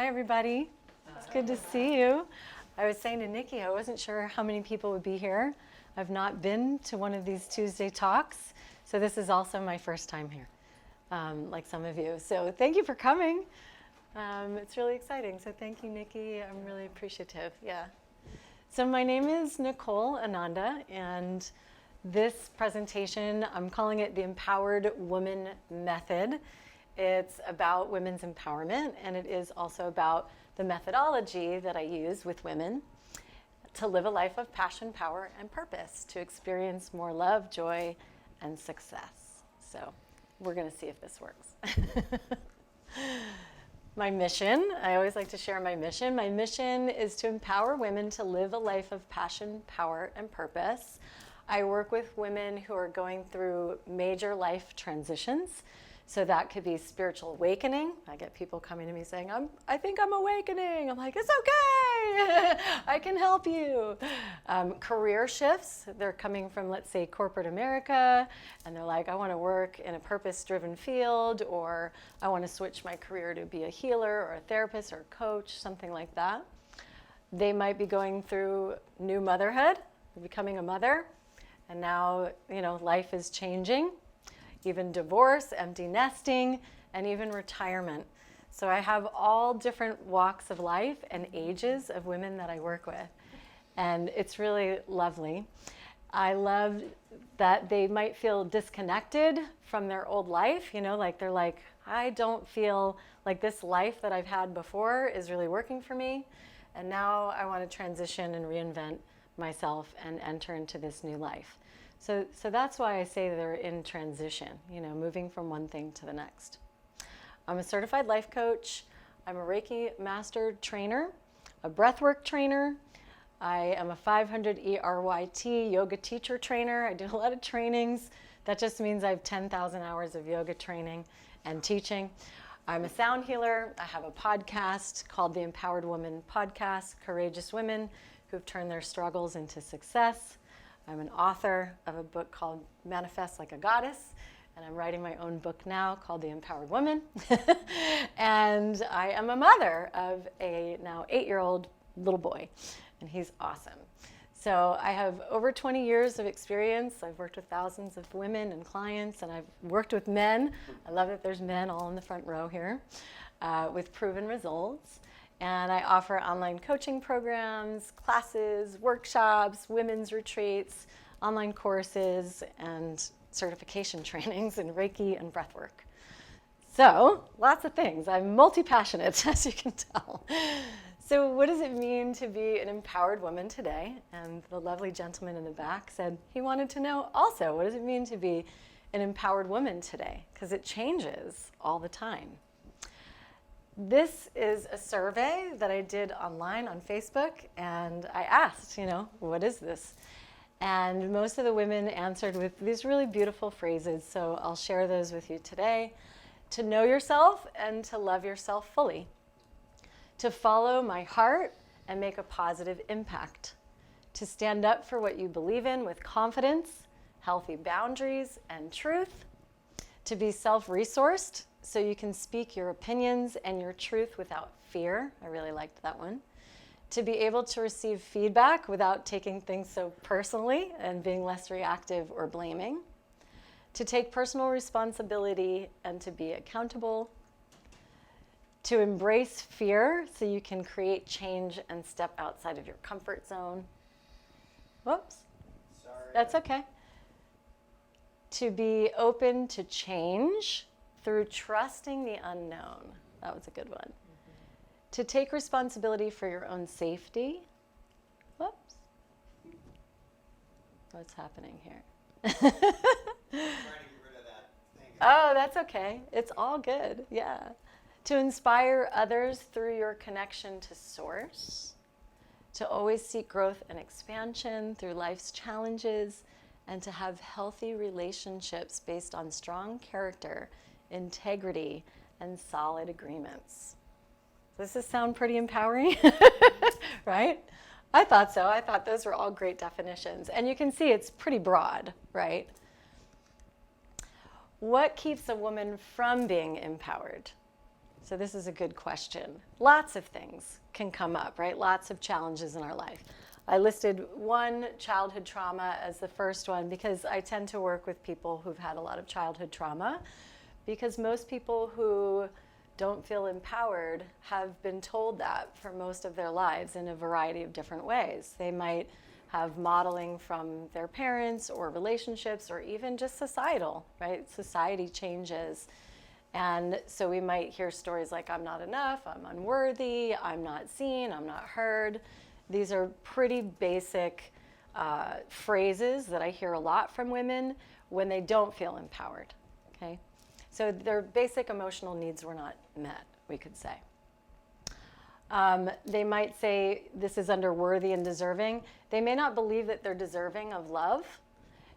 Hi, everybody. It's good to see you. I was saying to Nikki, I wasn't sure how many people would be here. I've not been to one of these Tuesday talks, so this is also my first time here, like some of you. So thank you for coming. It's really exciting. So thank you, Nikki. I'm really appreciative. Yeah. So my name is Nicole Ananda, and this presentation, I'm calling it the Empowered Woman Method. It's about women's empowerment, and it is also about the methodology that I use with women to live a life of passion, power, and purpose, to experience more love, joy, and success. So we're going to see if this works. My mission, I always like to share my mission. My mission is to empower women to live a life of passion, power, and purpose. I work with women who are going through major life transitions. So that could be spiritual awakening. I get people coming to me saying, I think I'm awakening. I'm like, it's okay. I can help you. Career shifts. They're coming from, let's say, corporate America, and they're like, I want to work in a purpose-driven field, or I want to switch my career to be a healer or a therapist or a coach, something like that. They might be going through new motherhood, becoming a mother, and now, life is changing. Even divorce, empty nesting, and even retirement. So I have all different walks of life and ages of women that I work with. And it's really lovely. I love that they might feel disconnected from their old life, like they're like, I don't feel like this life that I've had before is really working for me. And now I want to transition and reinvent myself and enter into this new life. So that's why I say they're in transition, moving from one thing to the next. I'm a certified life coach. I'm a Reiki master trainer, a breathwork trainer. I am a 500 ERYT yoga teacher trainer. I do a lot of trainings. That just means I have 10,000 hours of yoga training and teaching. I'm a sound healer. I have a podcast called the Empowered Woman Podcast, Courageous Women Who've Turned Their Struggles into Success. I'm an author of a book called Manifest Like a Goddess, and I'm writing my own book now called The Empowered Woman. And I am a mother of a now 8-year-old little boy, and he's awesome. So I have over 20 years of experience. I've worked with thousands of women and clients, and I've worked with men. I love that there's men all in the front row here, with proven results. And I offer online coaching programs, classes, workshops, women's retreats, online courses, and certification trainings in Reiki and breathwork. So, lots of things. I'm multi-passionate, as you can tell. So what does it mean to be an empowered woman today? And the lovely gentleman in the back said he wanted to know also, what does it mean to be an empowered woman today? Because it changes all the time. This is a survey that I did online on Facebook, and I asked, what is this? And most of the women answered with these really beautiful phrases, so I'll share those with you today. To know yourself and to love yourself fully. To follow my heart and make a positive impact. To stand up for what you believe in with confidence, healthy boundaries, and truth. To be self-resourced, so you can speak your opinions and your truth without fear. I really liked that one. To be able to receive feedback without taking things so personally and being less reactive or blaming. To take personal responsibility and to be accountable. To embrace fear so you can create change and step outside of your comfort zone. Whoops. Sorry. That's okay. To be open to change through trusting the unknown. That was a good one. Mm-hmm. To take responsibility for your own safety. Whoops. What's happening here? Trying to get rid of that thing. Oh, that's okay. It's all good. Yeah. To inspire others through your connection to Source. To always seek growth and expansion through life's challenges. And to have healthy relationships based on strong character, integrity, and solid agreements. Does this sound pretty empowering? Right? I thought so. I thought those were all great definitions. And you can see it's pretty broad, right? What keeps a woman from being empowered? So this is a good question. Lots of things can come up, right? Lots of challenges in our life. I listed one, childhood trauma, as the first one because I tend to work with people who've had a lot of childhood trauma, because most people who don't feel empowered have been told that for most of their lives in a variety of different ways. They might have modeling from their parents or relationships or even just societal, right? Society changes. And so we might hear stories like, I'm not enough, I'm unworthy, I'm not seen, I'm not heard. These are pretty basic phrases that I hear a lot from women when they don't feel empowered, okay? So their basic emotional needs were not met, we could say. They might say this is under worthy and deserving. They may not believe that they're deserving of love,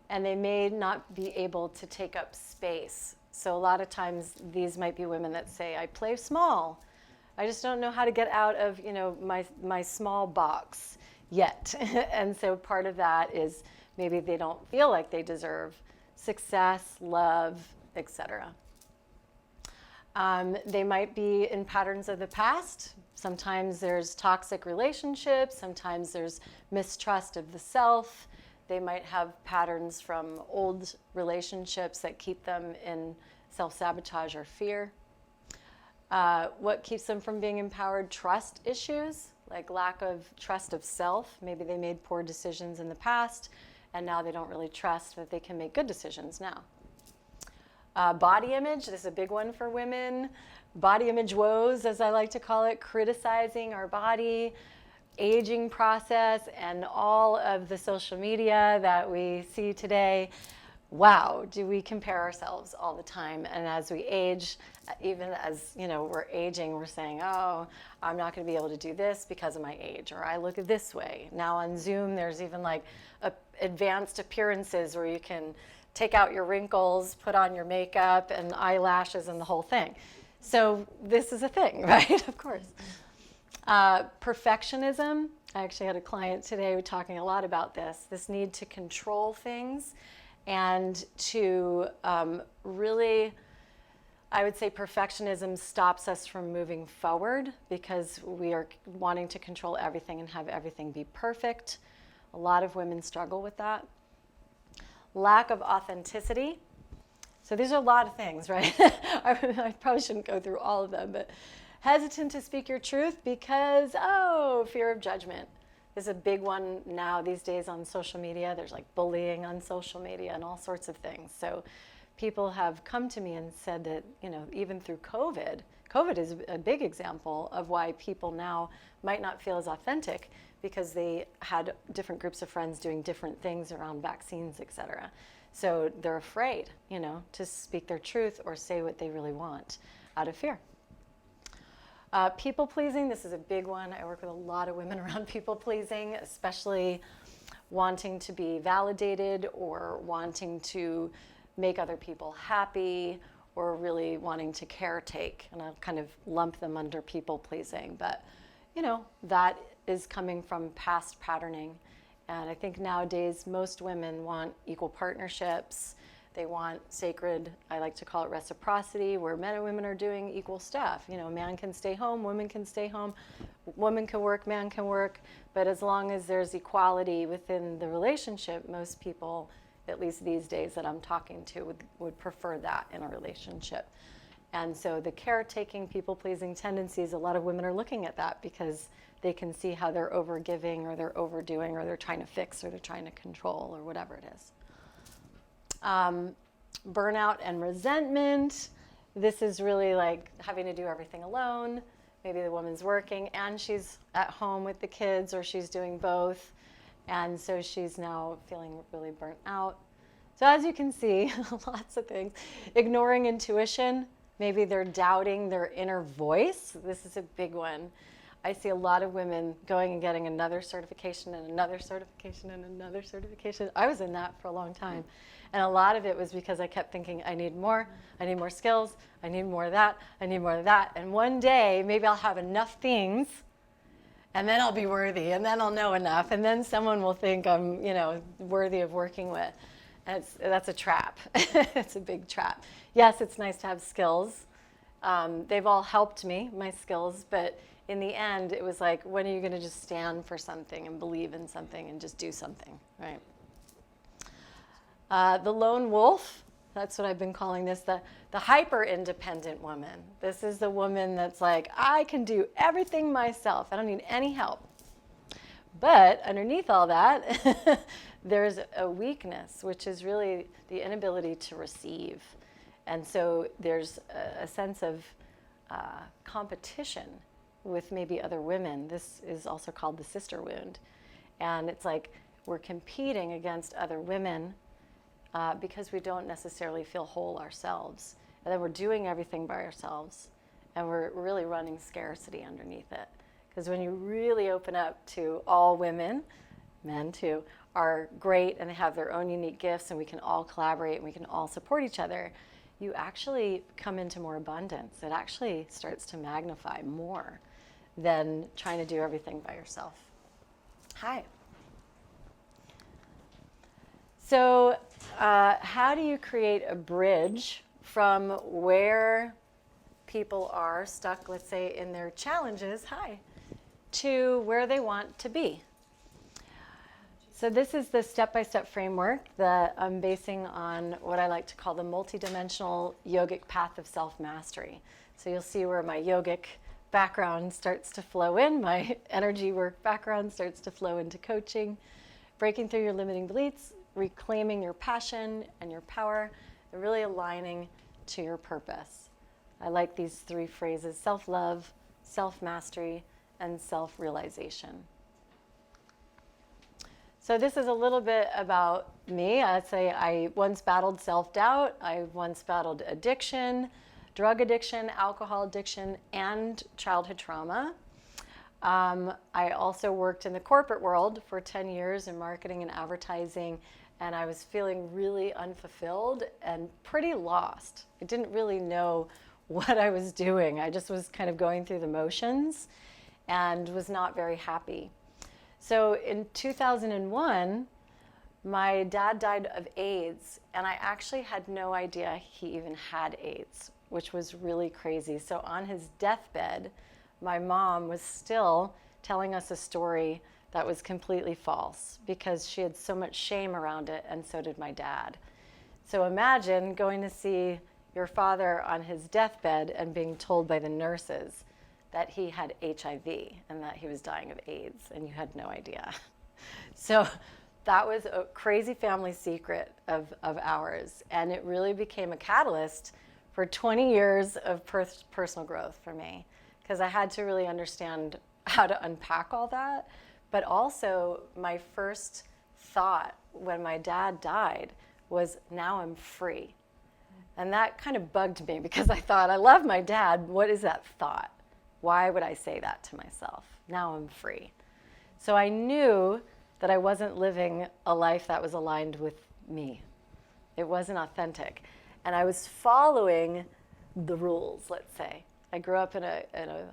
and they may not be able to take up space. So a lot of times these might be women that say, I play small. I just don't know how to get out of, my small box yet. And so part of that is maybe they don't feel like they deserve success, love, etc. They might be in patterns of the past. Sometimes there's toxic relationships. Sometimes there's mistrust of the self. They might have patterns from old relationships that keep them in self-sabotage or fear. What keeps them from being empowered? Trust issues, like lack of trust of self. Maybe they made poor decisions in the past, and now they don't really trust that they can make good decisions now. Body image, this is a big one for women. Body image woes, as I like to call it, criticizing our body, aging process, and all of the social media that we see today. Wow, do we compare ourselves all the time? And as we age, even as we're aging, we're saying, oh, I'm not going to be able to do this because of my age, or I look this way. Now on Zoom, there's even like advanced appearances where you can take out your wrinkles, put on your makeup and eyelashes and the whole thing. So this is a thing, right? Of course. Perfectionism. I actually had a client today talking a lot about this need to control things and to really, I would say perfectionism stops us from moving forward because we are wanting to control everything and have everything be perfect. A lot of women struggle with that. Lack of authenticity. So these are a lot of things, right? I probably shouldn't go through all of them, but hesitant to speak your truth because, fear of judgment. This is a big one now these days on social media. There's like bullying on social media and all sorts of things. So people have come to me and said that, even through COVID is a big example of why people now might not feel as authentic because they had different groups of friends doing different things around vaccines, etc. So they're afraid, to speak their truth or say what they really want out of fear. People pleasing, this is a big one. I work with a lot of women around people pleasing, especially wanting to be validated or wanting to make other people happy or really wanting to caretake. And I'll kind of lump them under people pleasing. But, that is coming from past patterning. And I think nowadays most women want equal partnerships. They want sacred, I like to call it reciprocity, where men and women are doing equal stuff. Man can stay home, women can stay home, woman can work, man can work. But as long as there's equality within the relationship, most people, at least these days that I'm talking to, would prefer that in a relationship. And so the caretaking, people-pleasing tendencies, a lot of women are looking at that because they can see how they're overgiving or they're overdoing or they're trying to fix or they're trying to control or whatever it is. Burnout and resentment. This is really like having to do everything alone. Maybe the woman's working and she's at home with the kids, or she's doing both. And so she's now feeling really burnt out. So as you can see, lots of things. Ignoring intuition. Maybe they're doubting their inner voice. This is a big one. I see a lot of women going and getting another certification and another certification and another certification. I was in that for a long time. And a lot of it was because I kept thinking, I need more skills, I need more of that, I need more of that. And one day, maybe I'll have enough things, and then I'll be worthy, and then I'll know enough, and then someone will think I'm, worthy of working with. And that's a trap. It's a big trap. Yes, it's nice to have skills, They've all helped me, my skills, but in the end, it was like, when are you going to just stand for something and believe in something and just do something, right? The lone wolf, that's what I've been calling this, the hyper-independent woman. This is the woman that's like, I can do everything myself. I don't need any help. But underneath all that, there's a weakness, which is really the inability to receive. And so there's a sense of competition with maybe other women. This is also called the sister wound. And it's like we're competing against other women because we don't necessarily feel whole ourselves. And then we're doing everything by ourselves, and we're really running scarcity underneath it. Because when you really open up to all women, men too, are great and they have their own unique gifts, and we can all collaborate and we can all support each other, you actually come into more abundance. It actually starts to magnify more than trying to do everything by yourself. Hi. So how do you create a bridge from where people are stuck, let's say, in their challenges, to where they want to be? So this is the step-by-step framework that I'm basing on what I like to call the multidimensional yogic path of self-mastery. So you'll see where my yogic background starts to flow in, my energy work background starts to flow into coaching, breaking through your limiting beliefs, reclaiming your passion and your power, and really aligning to your purpose. I like these three phrases: self-love, self-mastery, and self-realization. So this is a little bit about me. I'd say I once battled self-doubt. I once battled addiction, drug addiction, alcohol addiction, and childhood trauma. I also worked in the corporate world for 10 years in marketing and advertising, and I was feeling really unfulfilled and pretty lost. I didn't really know what I was doing. I just was kind of going through the motions and was not very happy. So in 2001, my dad died of AIDS, and I actually had no idea he even had AIDS, which was really crazy. So on his deathbed, my mom was still telling us a story that was completely false because she had so much shame around it, and so did my dad. So imagine going to see your father on his deathbed and being told by the nurses that he had HIV and that he was dying of AIDS, and you had no idea. So that was a crazy family secret of ours, and it really became a catalyst for 20 years of personal growth for me, because I had to really understand how to unpack all that. But also, my first thought when my dad died was, now I'm free. And that kind of bugged me, because I thought, I love my dad. What is that thought? Why would I say that to myself? Now I'm free. So I knew that I wasn't living a life that was aligned with me. It wasn't authentic. And I was following the rules, let's say. I grew up in a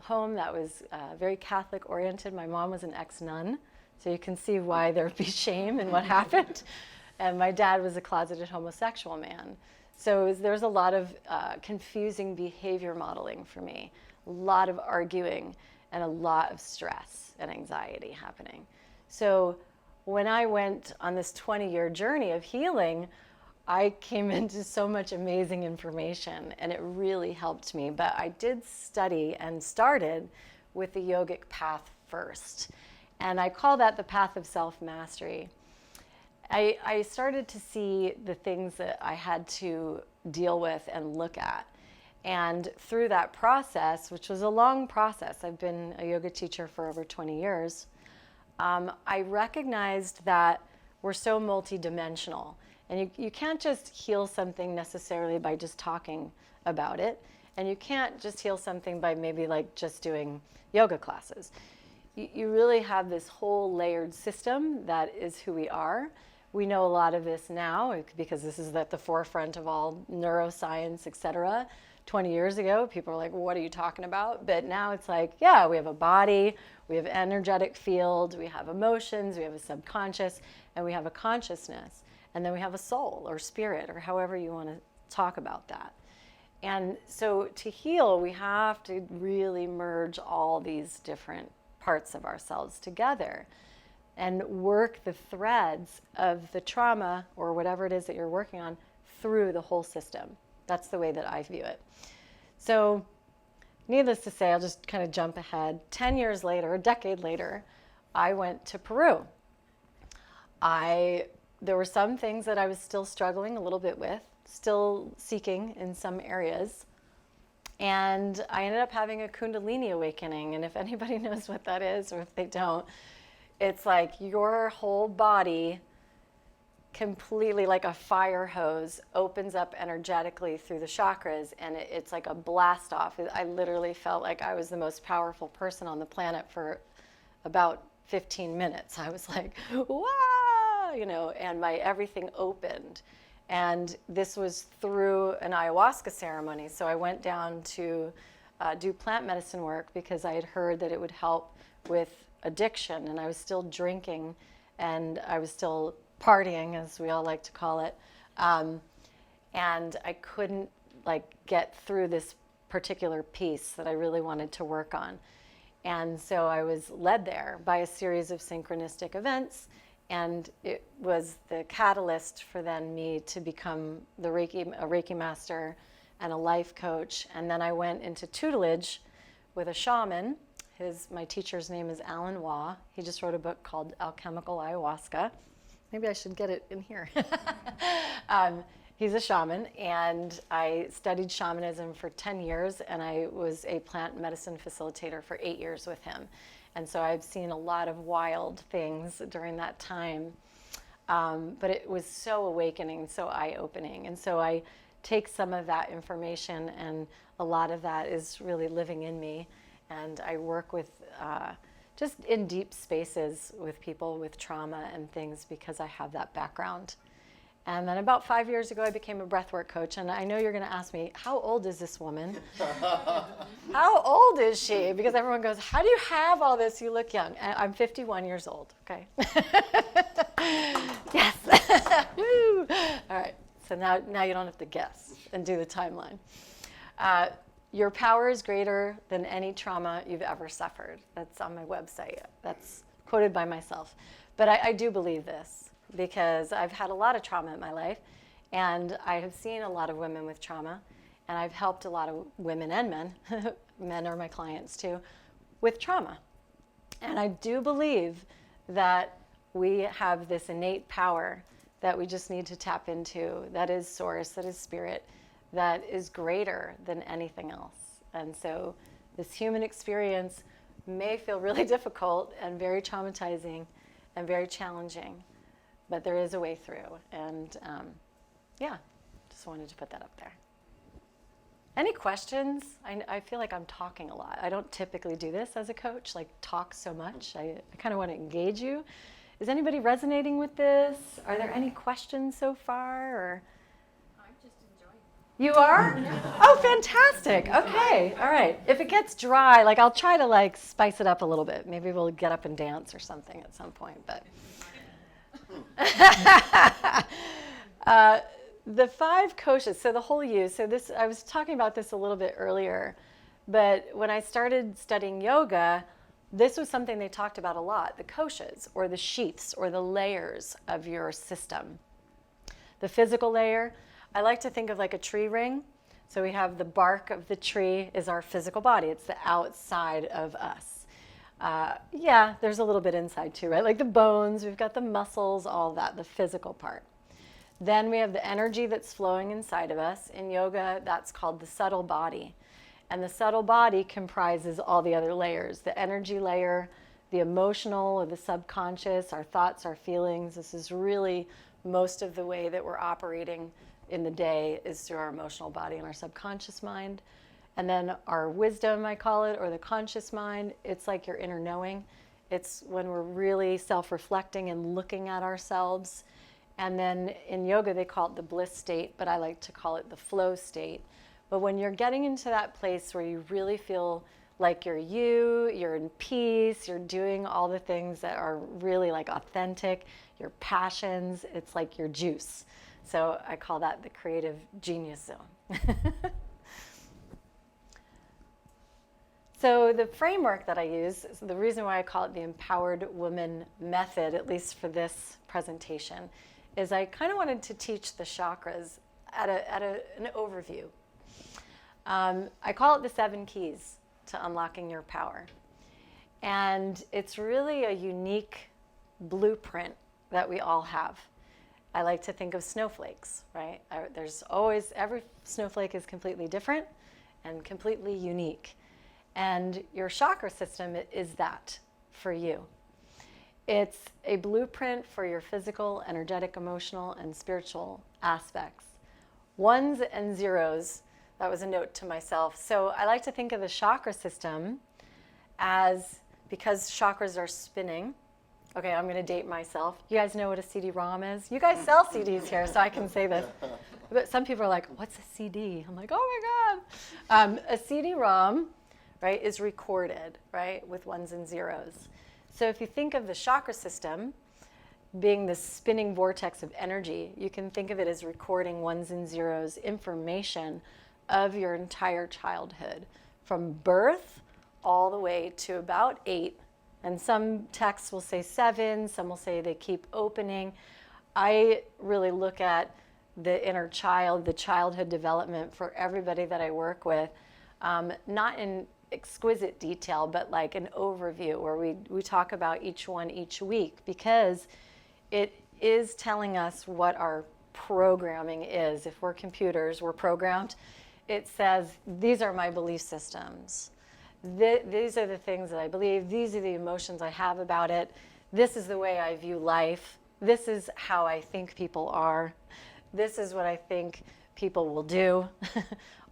home that was very Catholic oriented. My mom was an ex-nun, so you can see why there would be shame in what happened. And my dad was a closeted homosexual man. So there was a lot of confusing behavior modeling for me, a lot of arguing, and a lot of stress and anxiety happening. So when I went on this 20-year journey of healing, I came into so much amazing information, and it really helped me. But I did study and started with the yogic path first. And I call that the path of self-mastery. I started to see the things that I had to deal with and look at. And through that process, which was a long process, I've been a yoga teacher for over 20 years, I recognized that we're so multidimensional. And you can't just heal something necessarily by just talking about it. And you can't just heal something by maybe like just doing yoga classes. You really have this whole layered system that is who we are. We know a lot of this now because this is at the forefront of all neuroscience, et cetera. 20 years ago, people were like, well, what are you talking about? But now it's like, yeah, we have a body, we have an energetic field, we have emotions, we have a subconscious, and we have a consciousness. And then we have a soul or spirit, or however you want to talk about that. And so to heal, we have to really merge all these different parts of ourselves together and work the threads of the trauma or whatever it is that you're working on through the whole system. That's the way that I view it. So needless to say, I'll just kind of jump ahead. 10 years later, a decade later, I went to Peru. There were some things that I was still struggling a little bit with, still seeking in some areas. And I ended up having a Kundalini awakening. And if anybody knows what that is, or if they don't, it's like your whole body completely, like a fire hose, opens up energetically through the chakras, and it's like a blast off. I literally felt like I was the most powerful person on the planet for about 15 minutes. I was like, wow, and my everything opened. And this was through an ayahuasca ceremony. So I went down to do plant medicine work because I had heard that it would help with addiction, and I was still drinking, and I was still partying, as we all like to call it, and I couldn't get through this particular piece that I really wanted to work on. And so I was led there by a series of synchronistic events, and it was the catalyst for then me to become a Reiki master and a life coach. And then I went into tutelage with a shaman. My teacher's name is Alan Waugh. He just wrote a book called Alchemical Ayahuasca. Maybe I should get it in here. He's a shaman, and I studied shamanism for 10 years, and I was a plant medicine facilitator for 8 years with him. And so I've seen a lot of wild things during that time. But it was so awakening, so eye-opening. And so I take some of that information, and a lot of that is really living in me. And I work with just in deep spaces with people with trauma and things because I have that background. And then about 5 years ago, I became a breathwork coach. And I know you're going to ask me, how old is this woman? How old is she? Because everyone goes, how do you have all this? You look young. And I'm 51 years old, okay? Yes. Woo. All right. So now you don't have to guess and do the timeline. Your power is greater than any trauma you've ever suffered. That's on my website. That's quoted by myself. But I do believe this because I've had a lot of trauma in my life, and I have seen a lot of women with trauma, and I've helped a lot of women and men, men are my clients too, with trauma. And I do believe that we have this innate power that we just need to tap into, that is source, that is spirit, that is greater than anything else. And so this human experience may feel really difficult and very traumatizing and very challenging, but there is a way through. And just wanted to put that up there. Any questions? I feel like I'm talking a lot. I don't typically do this as a coach, talk so much. I kind of want to engage you. Is anybody resonating with this? Are there any questions so far? Or I'm just enjoying it. you are? Oh, fantastic. Okay. All right. If it gets dry, I'll try to spice it up a little bit. Maybe we'll get up and dance or something at some point. But the 5 koshas, so the whole you. So this, I was talking about this a little bit earlier, but when I started studying yoga, this was something they talked about a lot, the koshas, or the sheaths, or the layers of your system. The physical layer, I like to think of like a tree ring. So we have the bark of the tree is our physical body. It's the outside of us. There's a little bit inside too, right? Like the bones, we've got the muscles, all that, the physical part. Then we have the energy that's flowing inside of us. In yoga, that's called the subtle body. And the subtle body comprises all the other layers, the energy layer, the emotional or the subconscious, our thoughts, our feelings. This is really most of the way that we're operating in the day is through our emotional body and our subconscious mind. And then our wisdom, I call it, or the conscious mind, it's like your inner knowing. It's when we're really self-reflecting and looking at ourselves. And then in yoga, they call it the bliss state, but I like to call it the flow state. But when you're getting into that place where you really feel like you're in peace, you're doing all the things that are really authentic, your passions, it's like your juice. So I call that the creative genius zone. So the framework that I use, the reason why I call it the Empowered Woman Method, at least for this presentation, is I kind of wanted to teach the chakras at an overview. I call it the 7 keys to unlocking your power. And it's really a unique blueprint that we all have. I like to think of snowflakes, right? There's always, every snowflake is completely different and completely unique. And your chakra system is that for you. It's a blueprint for your physical, energetic, emotional, and spiritual aspects. Ones and zeros, that was a note to myself. So I like to think of the chakra system as, because chakras are spinning. Okay, I'm going to date myself. You guys know what a CD-ROM is? You guys sell CDs here, so I can say this. But some people are like, what's a CD? I'm like, oh my God. A CD-ROM, right, is recorded, right, with ones and zeros. So if you think of the chakra system being this spinning vortex of energy, you can think of it as recording ones and zeros information of your entire childhood, from birth all the way to about 8. And some texts will say 7, some will say they keep opening. I really look at the inner child, the childhood development for everybody that I work with, not in exquisite detail, but like an overview where we talk about each one each week, because it is telling us what our programming is. If we're computers, we're programmed. It says, these are my belief systems. These are the things that I believe. These are the emotions I have about it. This is the way I view life. This is how I think people are. This is what I think people will do.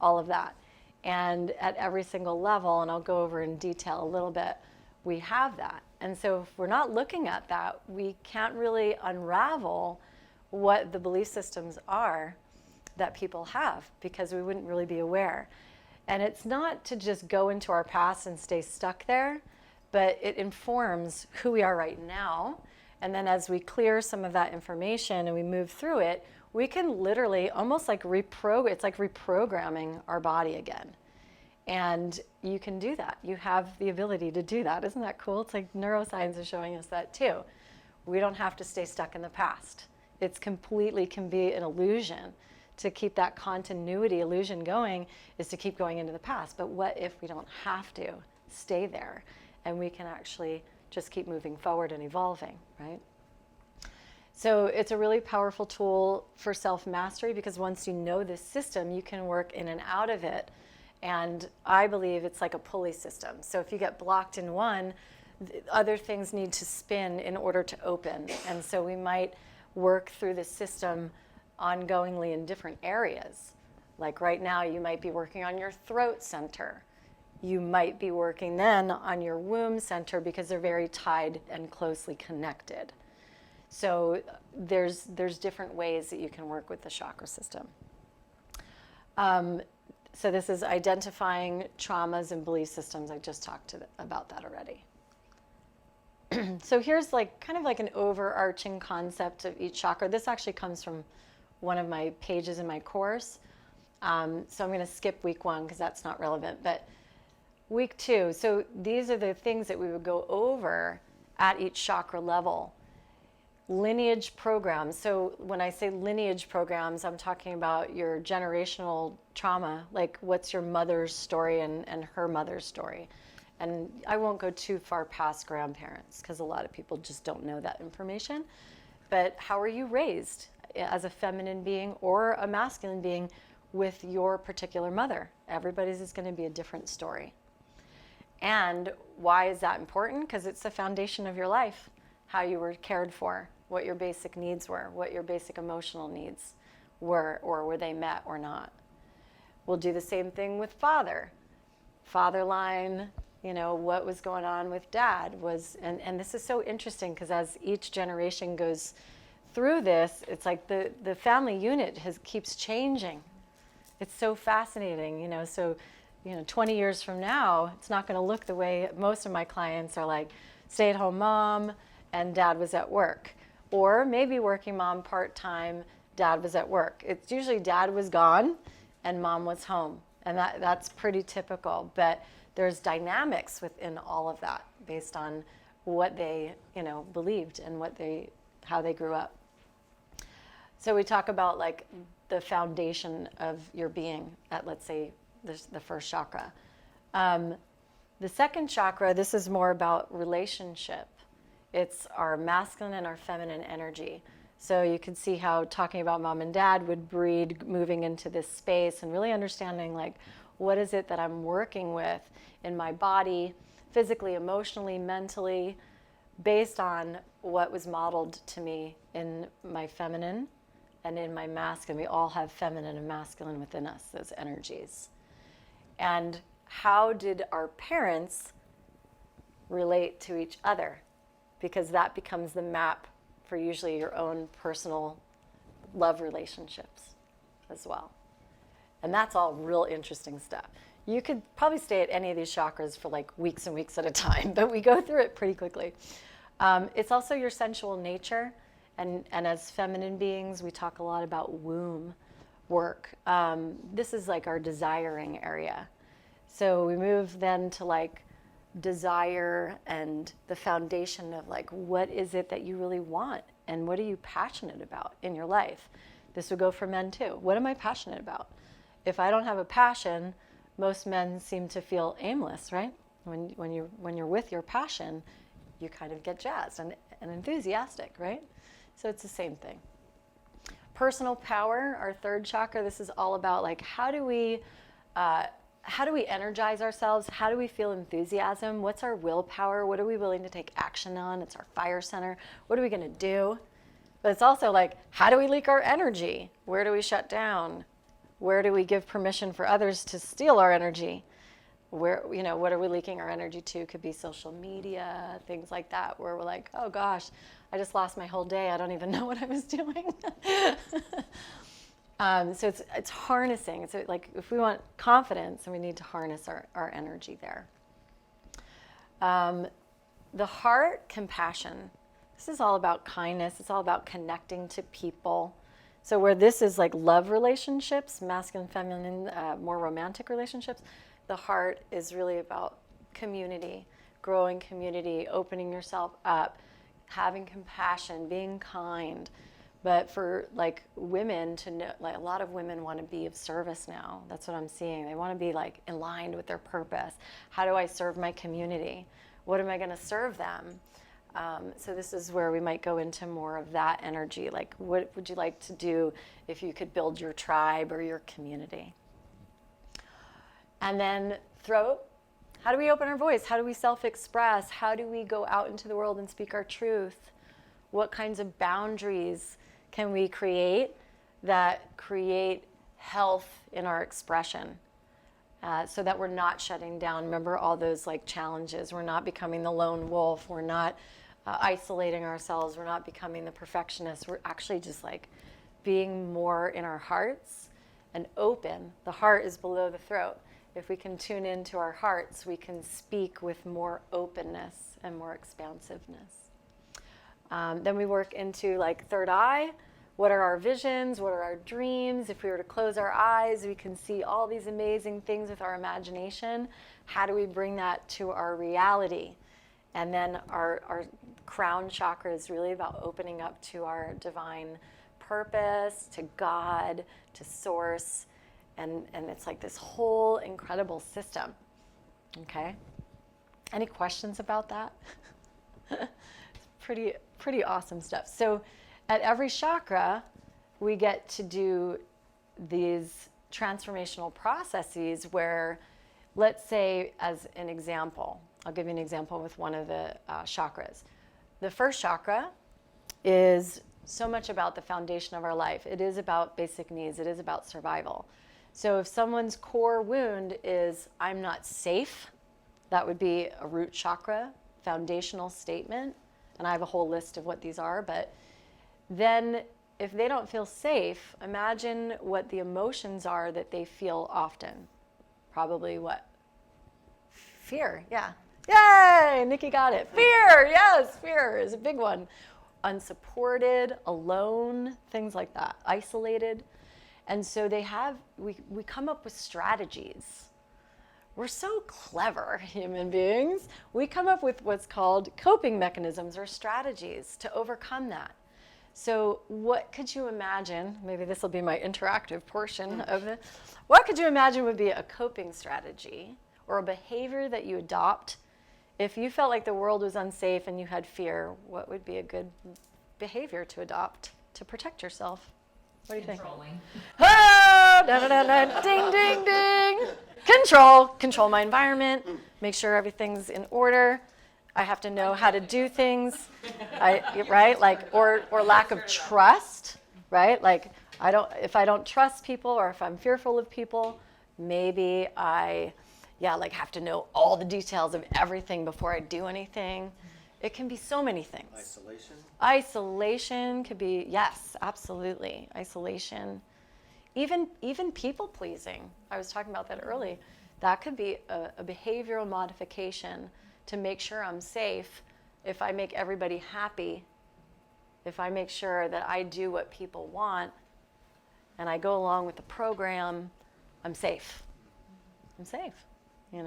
All of that. And at every single level, and I'll go over in detail a little bit, we have that. And so if we're not looking at that, we can't really unravel what the belief systems are that people have, because we wouldn't really be aware. And it's not to just go into our past and stay stuck there, but it informs who we are right now. And then as we clear some of that information and we move through it, we can literally almost like it's like reprogramming our body again. And you can do that. You have the ability to do that. Isn't that cool? It's like neuroscience is showing us that too. We don't have to stay stuck in the past. It's completely can be an illusion. To keep that continuity illusion going is to keep going into the past. But what if we don't have to stay there and we can actually just keep moving forward and evolving, right? So it's a really powerful tool for self-mastery, because once you know this system, you can work in and out of it. And I believe it's like a pulley system. So if you get blocked in one, other things need to spin in order to open. And so we might work through the system ongoingly in different areas. Like right now, you might be working on your throat center. You might be working then on your womb center, because they're very tied and closely connected. So there's different ways that you can work with the chakra system. So this is identifying traumas and belief systems. I just talked about that already. So here's like kind of like an overarching concept of each chakra. This actually comes from one of my pages in my course. So I'm going to skip week 1 because that's not relevant. But week 2, so these are the things that we would go over at each chakra level. Lineage programs. So when I say lineage programs, I'm talking about your generational trauma, like what's your mother's story and her mother's story. And I won't go too far past grandparents, because a lot of people just don't know that information. But how are you raised as a feminine being or a masculine being with your particular mother? Everybody's is going to be a different story. And why is that important? Because it's the foundation of your life, how you were cared for, what your basic needs were, what your basic emotional needs were, or were they met or not. We'll do the same thing with father line, what was going on with dad was, and this is so interesting, because as each generation goes through this, it's like the family unit keeps changing. It's so fascinating, so 20 years from now, it's not going to look the way most of my clients are, like stay-at-home mom and dad was at work. Or maybe working mom part-time, dad was at work. It's usually dad was gone and mom was home. And that's pretty typical. But there's dynamics within all of that based on what they, believed and how they grew up. So we talk about like the foundation of your being at, let's say, the first chakra. The second chakra, this is more about relationship. It's our masculine and our feminine energy. So you can see how talking about mom and dad would breed moving into this space and really understanding like, what is it that I'm working with in my body, physically, emotionally, mentally, based on what was modeled to me in my feminine and in my masculine. We all have feminine and masculine within us, those energies. And how did our parents relate to each other? Because that becomes the map for usually your own personal love relationships as well. And that's all real interesting stuff. You could probably stay at any of these chakras for like weeks and weeks at a time, but we go through it pretty quickly. It's also your sensual nature. And as feminine beings, we talk a lot about womb work. This is like our desiring area. So we move then to like desire and the foundation of like, what is it that you really want? And what are you passionate about in your life? This would go for men too. What am I passionate about? If I don't have a passion, most men seem to feel aimless, right? When you're with your passion, you kind of get jazzed and enthusiastic, right? So it's the same thing. Personal power, our third chakra, this is all about like how do we energize ourselves? How do we feel enthusiasm? What's our willpower? What are we willing to take action on? It's our fire center. What are we going to do? But it's also like, how do we leak our energy? Where do we shut down? Where do we give permission for others to steal our energy? Where, what are we leaking our energy to? Could be social media, things like that, where we're like, oh gosh, I just lost my whole day. I don't even know what I was doing. So it's harnessing. So like if we want confidence, then we need to harness our energy there. The heart, compassion. This is all about kindness. It's all about connecting to people. So where this is like love relationships, masculine, feminine, more romantic relationships, the heart is really about community, growing community, opening yourself up, having compassion, being kind. But for like women to know, like a lot of women want to be of service now. That's what I'm seeing. They want to be like aligned with their purpose. How do I serve my community? What am I going to serve them? So this is where we might go into more of that energy. Like, what would you like to do if you could build your tribe or your community? And then throat. How do we open our voice? How do we self-express? How do we go out into the world and speak our truth? What kinds of boundaries can we create that create health in our expression? So that we're not shutting down. Remember all those like challenges. We're not becoming the lone wolf. We're not isolating ourselves. We're not becoming the perfectionist. We're actually just like being more in our hearts and open. The heart is below the throat. If we can tune into our hearts, we can speak with more openness and more expansiveness. Then we work into like third eye. What are our visions? What are our dreams? If we were to close our eyes, we can see all these amazing things with our imagination. How do we bring that to our reality? And then our crown chakra is really about opening up to our divine purpose, to God, to source. And it's like this whole incredible system. Okay? Any questions about that? It's pretty awesome stuff. So at every chakra, we get to do these transformational processes where, let's say, as an example, I'll give you an example with one of the chakras. The first chakra is so much about the foundation of our life. It is about basic needs. It is about survival. So if someone's core wound is, I'm not safe, that would be a root chakra, foundational statement. And I have a whole list of what these are, but then if they don't feel safe, imagine what the emotions are that they feel often. Probably what? Fear, yeah. Yay, Nikki got it. Fear, yes, fear is a big one. Unsupported, alone, things like that, isolated. And so we come up with strategies, we're so clever, human beings. We come up with what's called coping mechanisms or strategies to overcome that. So what could you imagine, maybe this will be my interactive portion of it, what could you imagine would be a coping strategy or a behavior that you adopt if you felt like the world was unsafe and you had fear? What would be a good behavior to adopt to protect yourself? What do you think? Controlling. Oh, da, da, da, da, ding, ding, ding. Control my environment, make sure everything's in order. I have to know how to do things, right? Like, or lack of trust, right? Like, if I don't trust people or if I'm fearful of people, maybe I have to know all the details of everything before I do anything. It can be so many things. Isolation could be, yes, absolutely. Isolation. Even people pleasing. I was talking about that early. That could be a behavioral modification to make sure I'm safe. If I make everybody happy, if I make sure that I do what people want and I go along with the program, I'm safe. I'm safe, Does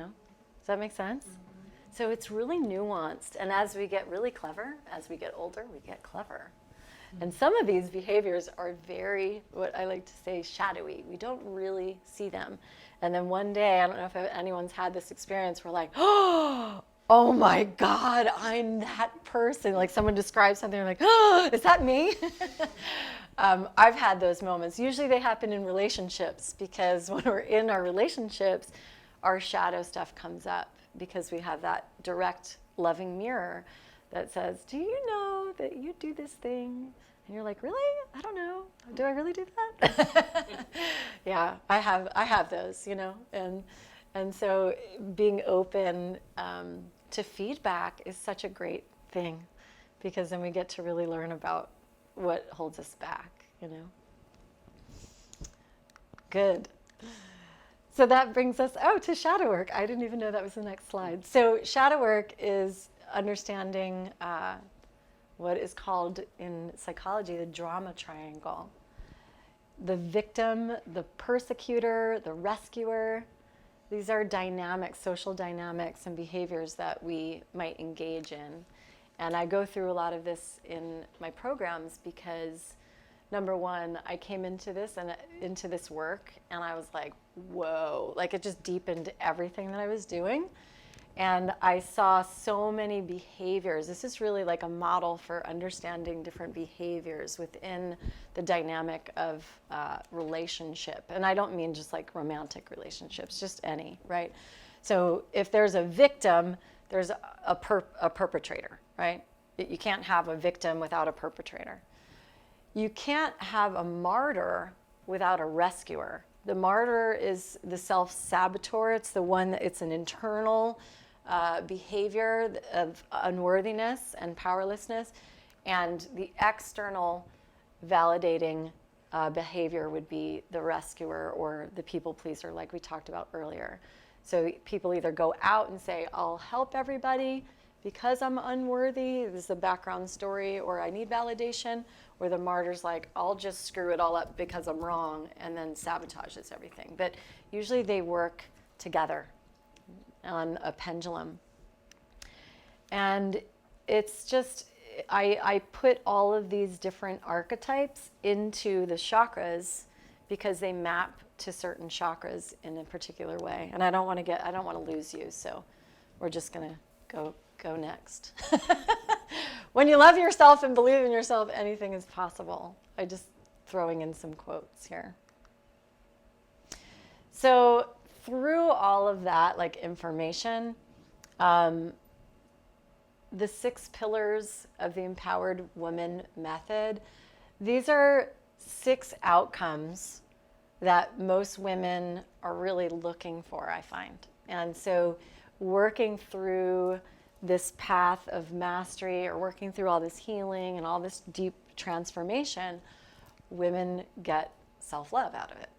that make sense? So it's really nuanced. And as we get really clever, as we get older, we get clever. And some of these behaviors are very, what I like to say, shadowy. We don't really see them. And then one day, I don't know if anyone's had this experience, we're like, oh my God, I'm that person. Like someone describes something, we're like, oh, is that me? I've had those moments. Usually they happen in relationships because when we're in our relationships, our shadow stuff comes up because we have that direct, loving mirror that says, do you know that you do this thing? And you're like, really? I don't know. Do I really do that? Yeah, I have those, And so being open to feedback is such a great thing because then we get to really learn about what holds us back, Good. So that brings us, to shadow work. I didn't even know that was the next slide. So shadow work is understanding what is called in psychology the drama triangle. The victim, the persecutor, the rescuer. These are dynamics, social dynamics and behaviors that we might engage in. And I go through a lot of this in my programs because, number one, I came into this work and I was like, whoa, like it just deepened everything that I was doing. And I saw so many behaviors. This is really like a model for understanding different behaviors within the dynamic of relationship. And I don't mean just like romantic relationships, just any, right? So if there's a victim, there's a perpetrator, right? You can't have a victim without a perpetrator. You can't have a martyr without a rescuer. The martyr is the self-saboteur. It's the one that it's an internal behavior of unworthiness and powerlessness. And the external validating behavior would be the rescuer or the people pleaser, like we talked about earlier. So people either go out and say, I'll help everybody because I'm unworthy, this is the background story, or I need validation, or the martyr's like, I'll just screw it all up because I'm wrong, and then sabotages everything. But usually they work together on a pendulum. And it's just, I put all of these different archetypes into the chakras because they map to certain chakras in a particular way. And I don't want to lose you, so we're just gonna go next. When you love yourself and believe in yourself, anything is possible. I just throwing in some quotes here. So through all of that, like information, the 6 pillars of the Empowered Woman Method, these are 6 outcomes that most women are really looking for, I find. And so working through this path of mastery or working through all this healing and all this deep transformation, women get self-love out of it,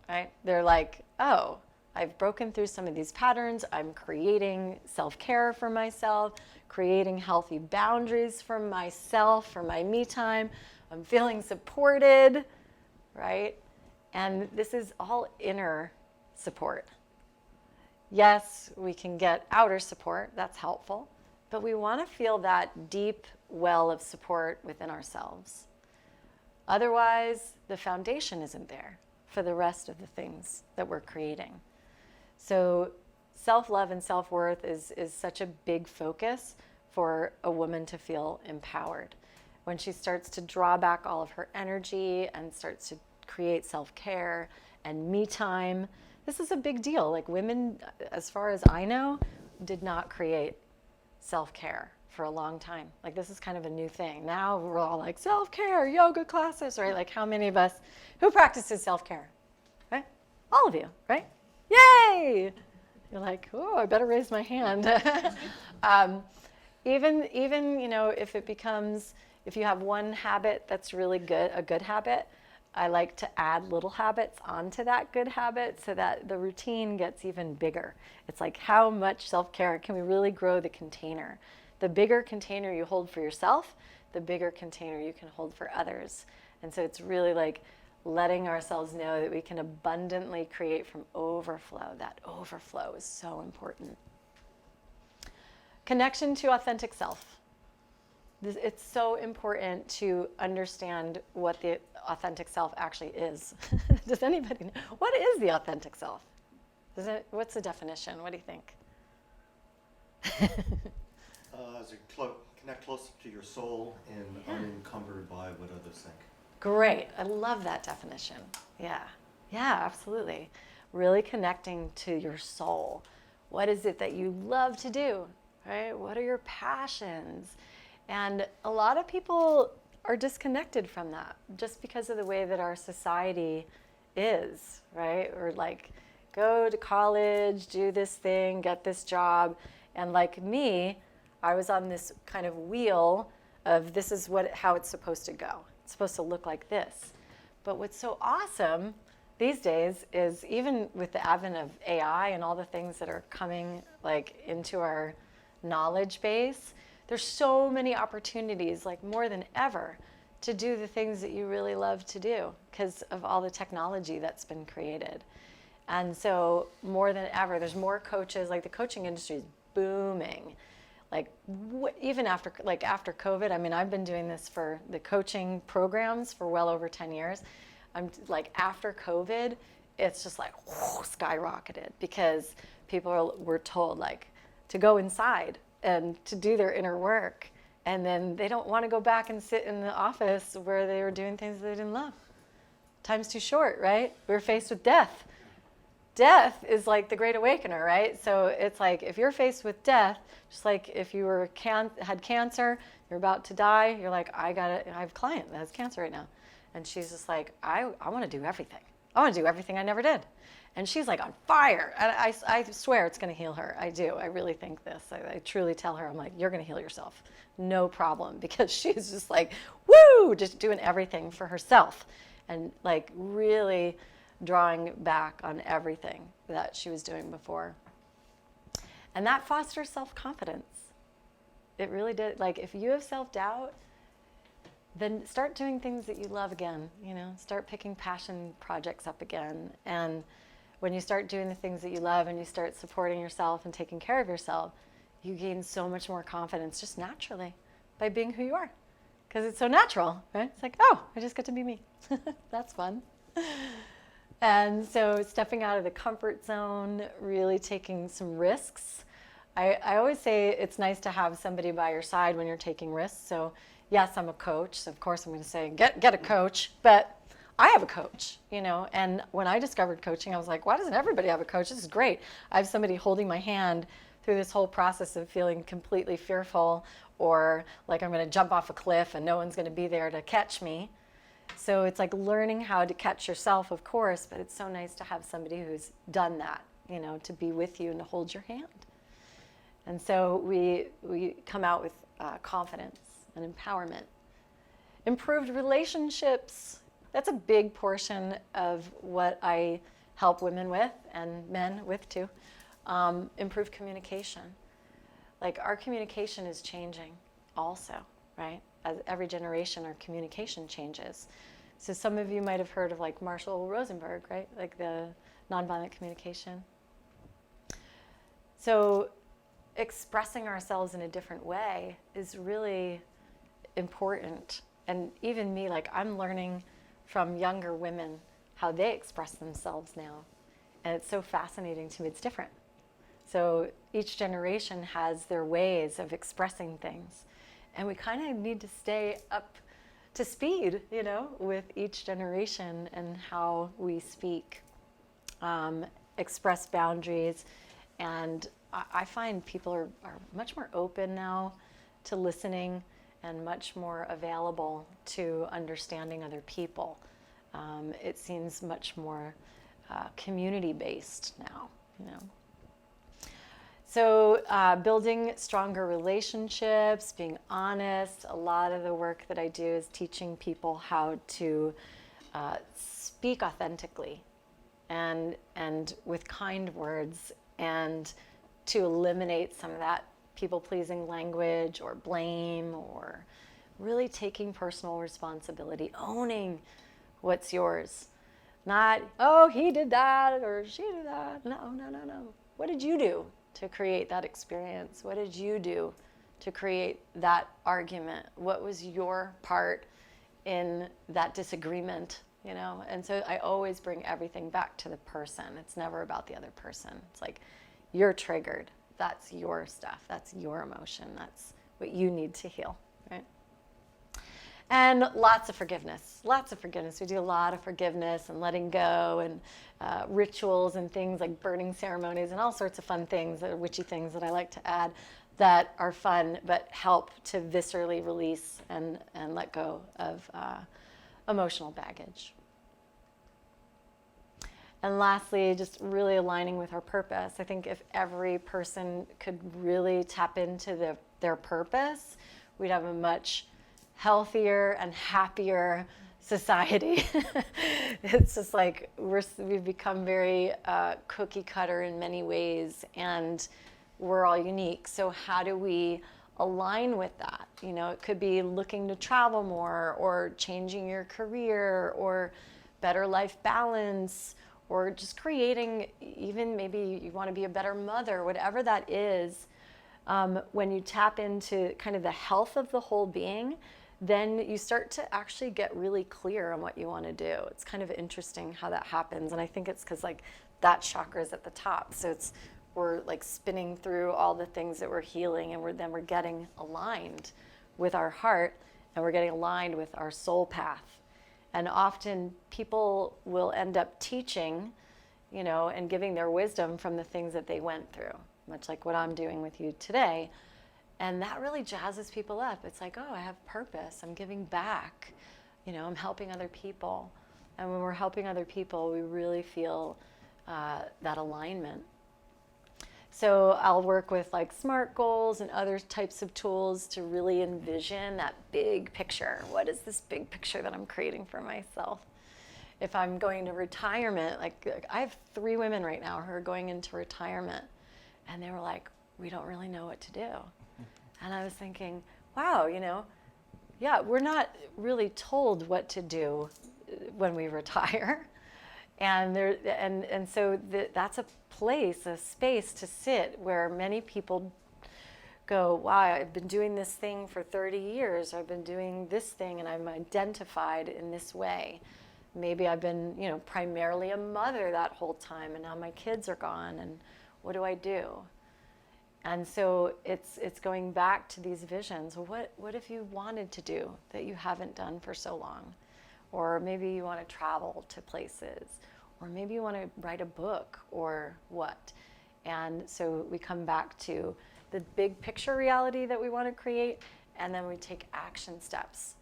right? They're like, oh, I've broken through some of these patterns. I'm creating self-care for myself, creating healthy boundaries for myself, for my me time. I'm feeling supported, right? And this is all inner support. Yes, we can get outer support, that's helpful, but we want to feel that deep well of support within ourselves. Otherwise, the foundation isn't there for the rest of the things that we're creating. So self-love and self-worth is such a big focus for a woman to feel empowered. When she starts to draw back all of her energy and starts to create self-care and me time, this is a big deal. Like women, as far as I know, did not create self-care for a long time. Like this is kind of a new thing. Now we're all like self-care, yoga classes, right? Like how many of us, who practices self-care? Right? All of you, right? Yay! You're like, oh, I better raise my hand. Even if you have one habit that's really good, a good habit, I like to add little habits onto that good habit so that the routine gets even bigger. It's like how much self-care can we really grow the container? The bigger container you hold for yourself, the bigger container you can hold for others. And so it's really like letting ourselves know that we can abundantly create from overflow. That overflow is so important. Connection to authentic self. It's so important to understand what the authentic self actually is. Does anybody know? What is the authentic self? What's the definition? What do you think? As you connect closer to your soul and unencumbered by what others think. Great. I love that definition. Yeah, absolutely. Really connecting to your soul. What is it that you love to do, right? What are your passions? And a lot of people are disconnected from that just because of the way that our society is, right? Or like, go to college, do this thing, get this job. And like me, I was on this kind of wheel of this is how it's supposed to go. It's supposed to look like this. But what's so awesome these days is even with the advent of AI and all the things that are coming like into our knowledge base, there's so many opportunities, like more than ever, to do the things that you really love to do because of all the technology that's been created. And so more than ever, there's more coaches, like the coaching industry is booming. Like even after COVID, I mean, I've been doing this for the coaching programs for well over 10 years. I'm like, after COVID, it's just like skyrocketed because people were told like to go inside and to do their inner work. And then they don't want to go back and sit in the office where they were doing things they didn't love. Time's too short, right? We're faced with death. Death is like the great awakener, right? So it's like if you're faced with death, just like if you were had cancer, you're about to die, you're like, I have a client that has cancer right now. And she's just like, I want to do everything. I want to do everything I never did. And she's like on fire. And I swear it's going to heal her. I do. I really think this. I truly tell her, I'm like, you're going to heal yourself. No problem. Because she's just like, woo, just doing everything for herself. And like really drawing back on everything that she was doing before. And that fosters self-confidence. It really did. Like if you have self-doubt, then start doing things that you love again, start picking passion projects up again. And when you start doing the things that you love and you start supporting yourself and taking care of yourself, you gain so much more confidence just naturally by being who you are. Because it's so natural, right? It's like, oh, I just get to be me. That's fun. And so stepping out of the comfort zone, really taking some risks. I always say it's nice to have somebody by your side when you're taking risks. So yes, I'm a coach. So of course I'm going to say, get a coach. But I have a coach, and when I discovered coaching, I was like, why doesn't everybody have a coach? This is great. I have somebody holding my hand through this whole process of feeling completely fearful or like I'm going to jump off a cliff and no one's going to be there to catch me. So it's like learning how to catch yourself, of course, but it's so nice to have somebody who's done that, to be with you and to hold your hand. And so we come out with confidence and empowerment. Improved relationships. That's a big portion of what I help women with and men with too. Improved communication. Like our communication is changing also, right? As every generation, our communication changes. So some of you might have heard of like Marshall Rosenberg, right? Like the nonviolent communication. So expressing ourselves in a different way is really important. And even me, like, I'm learning from younger women how they express themselves now. And it's so fascinating to me. It's different. So each generation has their ways of expressing things. And we kind of need to stay up to speed, with each generation and how we speak, express boundaries. And I find people are much more open now to listening and much more available to understanding other people. It seems much more community-based now, So building stronger relationships, being honest. A lot of the work that I do is teaching people how to speak authentically and with kind words, and to eliminate some of that people-pleasing language or blame, or really taking personal responsibility, owning what's yours. Not, oh, he did that or she did that. No. What did you do to create that experience? What did you do to create that argument? What was your part in that disagreement? And so I always bring everything back to the person. It's never about the other person. It's like, you're triggered. That's your stuff. That's your emotion. That's what you need to heal, right? And lots of forgiveness. We do a lot of forgiveness and letting go, and rituals and things like burning ceremonies and all sorts of fun things, witchy things that I like to add, that are fun but help to viscerally release and let go of emotional baggage. And lastly, just really aligning with our purpose. I think if every person could really tap into their purpose, we'd have a much healthier and happier society. It's just like we've become very cookie cutter in many ways, and we're all unique. So how do we align with that? It could be looking to travel more, or changing your career, or better life balance, or just creating, even maybe you want to be a better mother, whatever that is. When you tap into kind of the health of the whole being, then you start to actually get really clear on what you want to do. It's kind of interesting how that happens. And I think it's because that chakra is at the top. So we're like spinning through all the things that we're healing, and we're getting aligned with our heart, and we're getting aligned with our soul path. And often people will end up teaching, and giving their wisdom from the things that they went through, much like what I'm doing with you today. And that really jazzes people up. It's like, oh, I have purpose. I'm giving back. I'm helping other people. And when we're helping other people, we really feel that alignment. So I'll work with like SMART goals and other types of tools to really envision that big picture. What is this big picture that I'm creating for myself? If I'm going to retirement, like I have 3 women right now who are going into retirement, and they were like, we don't really know what to do. And I was thinking, wow, yeah, we're not really told what to do when we retire. And so that's a place, a space to sit where many people go, wow, I've been doing this thing for 30 years. I've been doing this thing, and I'm identified in this way. Maybe I've been, primarily a mother that whole time, and now my kids are gone, and what do I do? And so it's going back to these visions. Well, what if you wanted to do that you haven't done for so long? Or maybe you want to travel to places, or maybe you want to write a book, or what? And so we come back to the big picture reality that we want to create, and then we take action steps.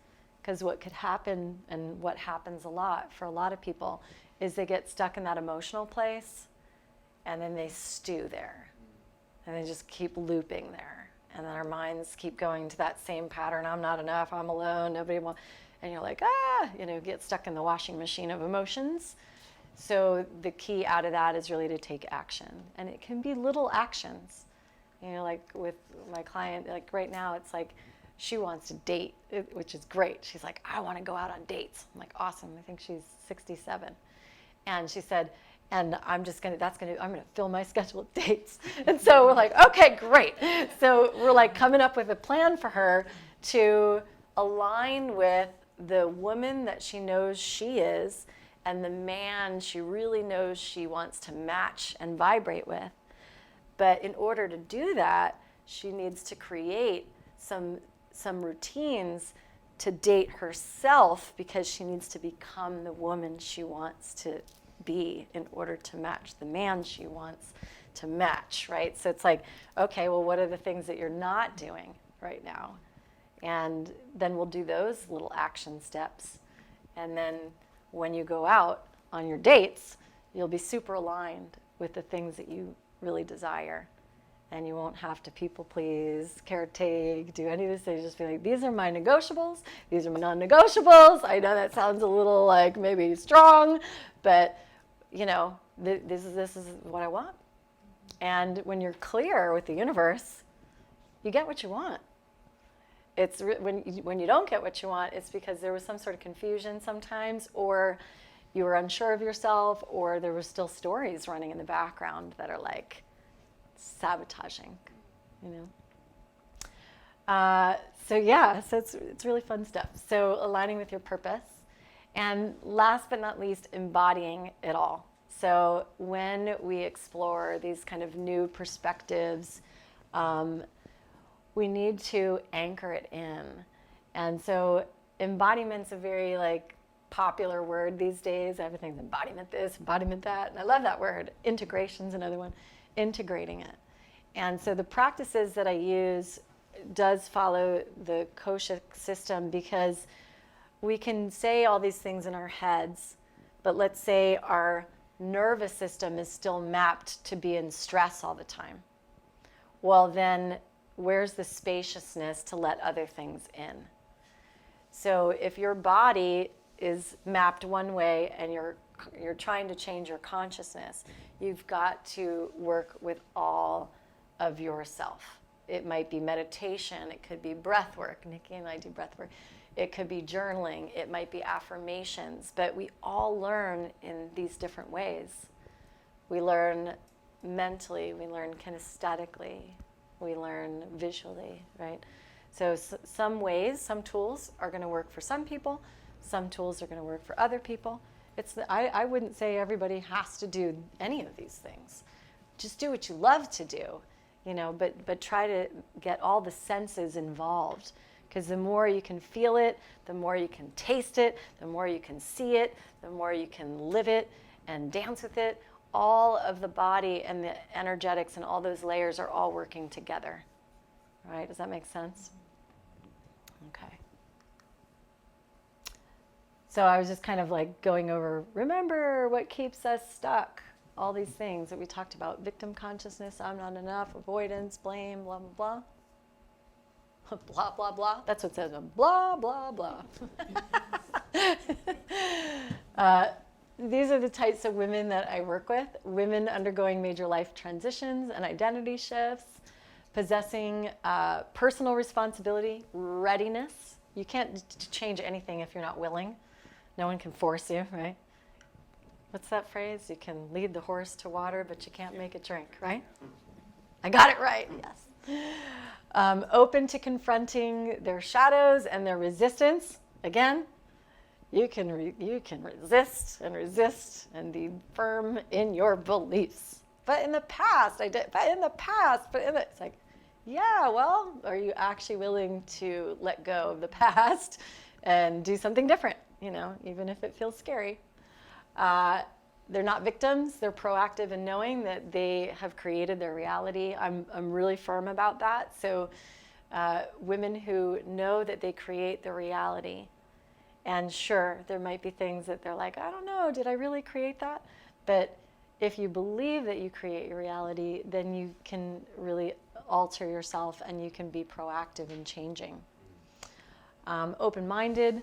Because what could happen, and what happens a lot for a lot of people, is they get stuck in that emotional place, and then they stew there. And they just keep looping there. And then our minds keep going to that same pattern. I'm not enough, I'm alone, nobody wants. And you're like, get stuck in the washing machine of emotions. So the key out of that is really to take action. And it can be little actions. Like with my client, like right now, it's like she wants to date, which is great. She's like, I want to go out on dates. I'm like, awesome. I think she's 67. And she said, And I'm gonna fill my schedule with dates. And so we're like, okay, great. So we're like coming up with a plan for her to align with the woman that she knows she is and the man she really knows she wants to match and vibrate with. But in order to do that, she needs to create some routines to date herself, because she needs to become the woman she wants to be in order to match the man she wants to match, right? So it's like, okay, well, what are the things that you're not doing right now? And then we'll do those little action steps. And then when you go out on your dates, you'll be super aligned with the things that you really desire. And you won't have to people please, caretake, do any of this. They just be like, these are my negotiables, these are my non-negotiables. I know that sounds a little like maybe strong, but you know, this is what I want. And when you're clear with the universe, you get what you want. It's when you don't get what you want, it's because there was some sort of confusion sometimes, or you were unsure of yourself, or there were still stories running in the background that are like sabotaging, you know. So it's really fun stuff. So aligning with your purpose. And last but not least, embodying it all. So when we explore these kind of new perspectives, we need to anchor it in. And so embodiment's a very like popular word these days. Everything's embodiment this, embodiment that. And I love that word. Integration's another one. Integrating it. And so the practices that I use does follow the kosha system, because we can say all these things in our heads, but let's say our nervous system is still mapped to be in stress all the time. Well, then where's the spaciousness to let other things in? So if your body is mapped one way and you're trying to change your consciousness, you've got to work with all of yourself. It might be meditation, it could be breath work. Nikki and I do breath work. It could be journaling, it might be affirmations, but we all learn in these different ways. We learn mentally, we learn kinesthetically, we learn visually, right? So some ways, some tools are going to work for some people, some tools are going to work for other people. I wouldn't say everybody has to do any of these things. Just do what you love to do, you know, but try to get all the senses involved. Because the more you can feel it, the more you can taste it, the more you can see it, the more you can live it and dance with it. All of the body and the energetics and all those layers are all working together. Right? Does that make sense? Okay. So I was just kind of like going over, remember what keeps us stuck. All these things that we talked about. Victim consciousness, I'm not enough, avoidance, blame, blah, blah, blah. Blah, blah, blah. That's what it says. Blah, blah, blah. These are the types of women that I work with. Women undergoing major life transitions and identity shifts, possessing personal responsibility, readiness. You can't change anything if you're not willing. No one can force you, right? What's that phrase? You can lead the horse to water, but you can't make it drink, right? I got it right, yes. Open to confronting their shadows and their resistance. Again, you can resist and be firm in your beliefs. But in the past, it's like, yeah, well, are you actually willing to let go of the past and do something different, you know, even if it feels scary? They're not victims. They're proactive in knowing that they have created their reality. I'm really firm about that. So women who know that they create the reality. And sure, there might be things that they're like, I don't know, did I really create that? But if you believe that you create your reality, then you can really alter yourself and you can be proactive in changing. Open-minded,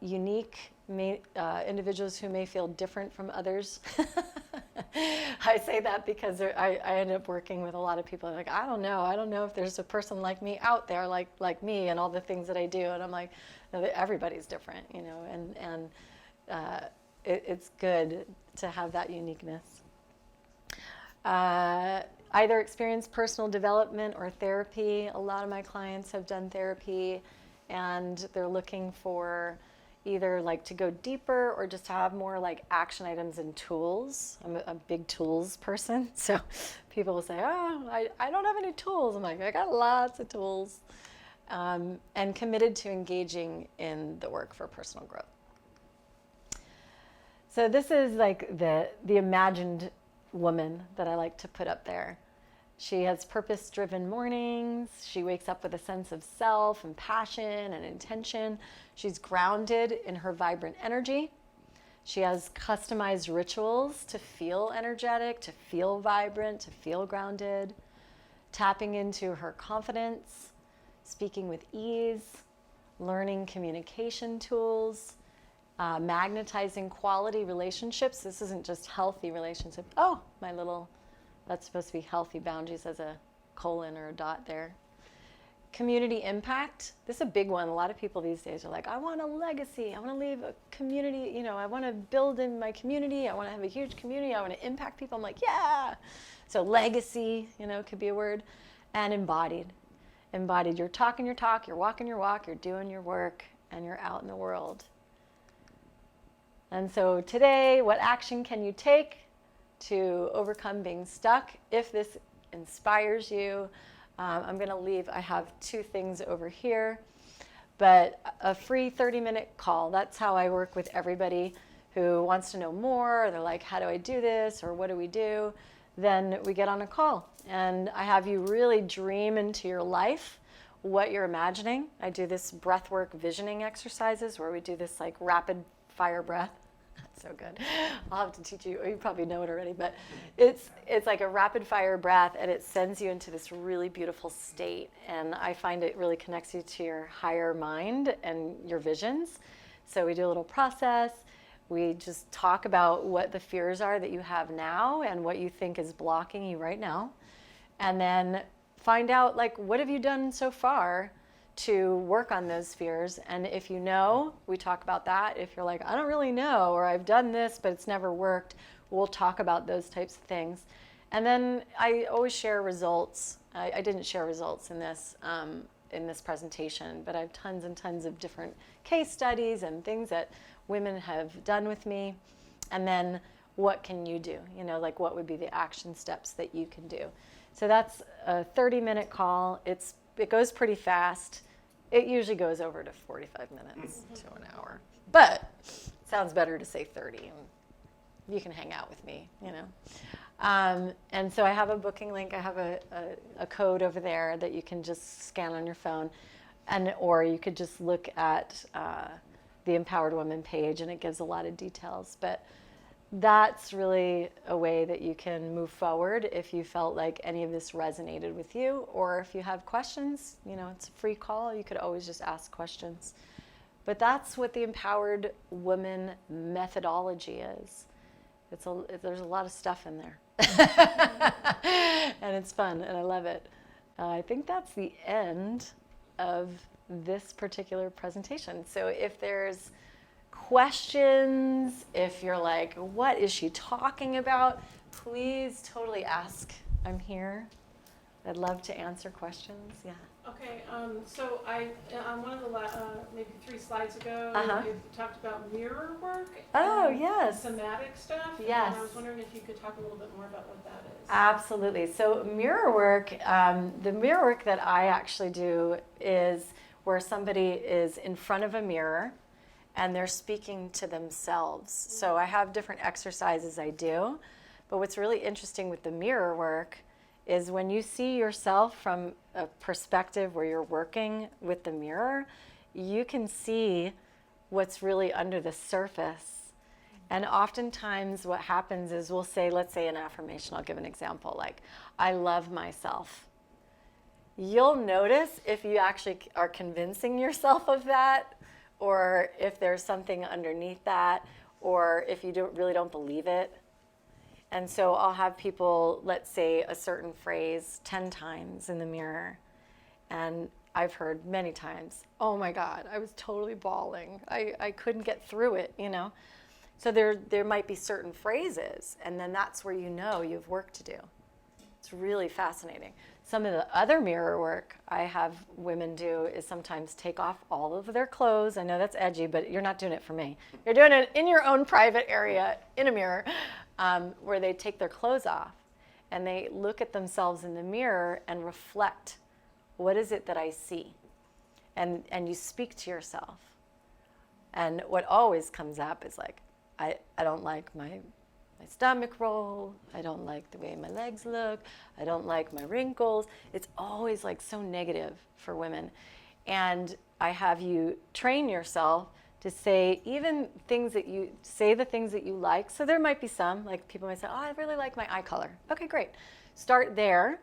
unique, individuals who may feel different from others. I say that because I end up working with a lot of people like, I don't know if there's a person like me out there like me and all the things that I do. And I'm like, no, everybody's different, you know, and it's good to have that uniqueness. Either experience personal development or therapy. A lot of my clients have done therapy, and they're looking for either like to go deeper or just have more like action items and tools. I'm a big tools person, so people will say, oh, I don't have any tools. I'm like, I got lots of tools. And committed to engaging in the work for personal growth. So this is like the imagined woman that I like to put up there. She has purpose-driven mornings. She wakes up with a sense of self and passion and intention. She's grounded in her vibrant energy. She has customized rituals to feel energetic, to feel vibrant, to feel grounded, tapping into her confidence, speaking with ease, learning communication tools, magnetizing quality relationships. This isn't just healthy relationships. Oh, that's supposed to be healthy boundaries as a colon or a dot there. Community impact. This is a big one. A lot of people these days are like, I want a legacy. I want to leave a community. I want to build in my community. I want to have a huge community. I want to impact people. I'm like, yeah. So legacy, could be a word. And embodied. Embodied. You're talking your talk. You're walking your walk. You're doing your work. And you're out in the world. And so today, what action can you take to overcome being stuck? If this inspires you, I'm going to leave. I have 2 things over here, but a free 30-minute call. That's how I work with everybody who wants to know more. They're like, how do I do this? Or what do we do? Then we get on a call, and I have you really dream into your life what you're imagining. I do this breathwork visioning exercises where we do this like rapid fire breath. That's so good. I'll have to teach you. You probably know it already, but it's like a rapid fire breath, and it sends you into this really beautiful state. And I find it really connects you to your higher mind and your visions. So we do a little process. We just talk about what the fears are that you have now and what you think is blocking you right now. And then find out, like, what have you done so far to work on those fears? And if you know, we talk about that. If you're like, I don't really know, or I've done this, but it's never worked, we'll talk about those types of things. And then I always share results. I didn't share results in this presentation, but I have tons and tons of different case studies and things that women have done with me. And then what can you do? Like what would be the action steps that you can do? So that's a 30-minute call. It goes pretty fast. It usually goes over to 45 minutes to an hour. But it sounds better to say 30. And you can hang out with me, And so I have a booking link. I have a code over there that you can just scan on your phone. Or you could just look at the Empowered Woman page, and it gives a lot of details. But that's really a way that you can move forward if you felt like any of this resonated with you, or if you have questions, it's a free call. You could always just ask questions. But that's what the Empowered Woman methodology is. There's a lot of stuff in there. And it's fun, and I love it. I think that's the end of this particular presentation. So if there's questions, if you're like, what is she talking about? Please totally ask. I'm here. I'd love to answer questions. Yeah. Okay, so on one of the maybe 3 slides ago, you talked about mirror work. Oh, and yes. Somatic stuff. Yes. And I was wondering if you could talk a little bit more about what that is. Absolutely. So mirror work, the mirror work that I actually do is where somebody is in front of a mirror and they're speaking to themselves. So I have different exercises I do, but what's really interesting with the mirror work is when you see yourself from a perspective where you're working with the mirror, you can see what's really under the surface. And oftentimes what happens is we'll say, let's say an affirmation, I'll give an example, like, I love myself. You'll notice if you actually are convincing yourself of that, or if there's something underneath that, or if you really don't believe it. And so I'll have people, let's say a certain phrase 10 times in the mirror. And I've heard many times, oh my God, I was totally bawling. I couldn't get through it, So there might be certain phrases, and then that's where you know you have work to do. It's really fascinating. Some of the other mirror work I have women do is sometimes take off all of their clothes. I know that's edgy, but you're not doing it for me. You're doing it in your own private area in a mirror, where they take their clothes off and they look at themselves in the mirror and reflect, what is it that I see? And you speak to yourself. And what always comes up is like, I don't like my stomach roll. I don't like the way my legs look. I don't like my wrinkles. It's always like so negative for women. And I have you train yourself to say even things that you, say the things that you like. So there might be some, like people might say, oh, I really like my eye color. Okay, great. Start there.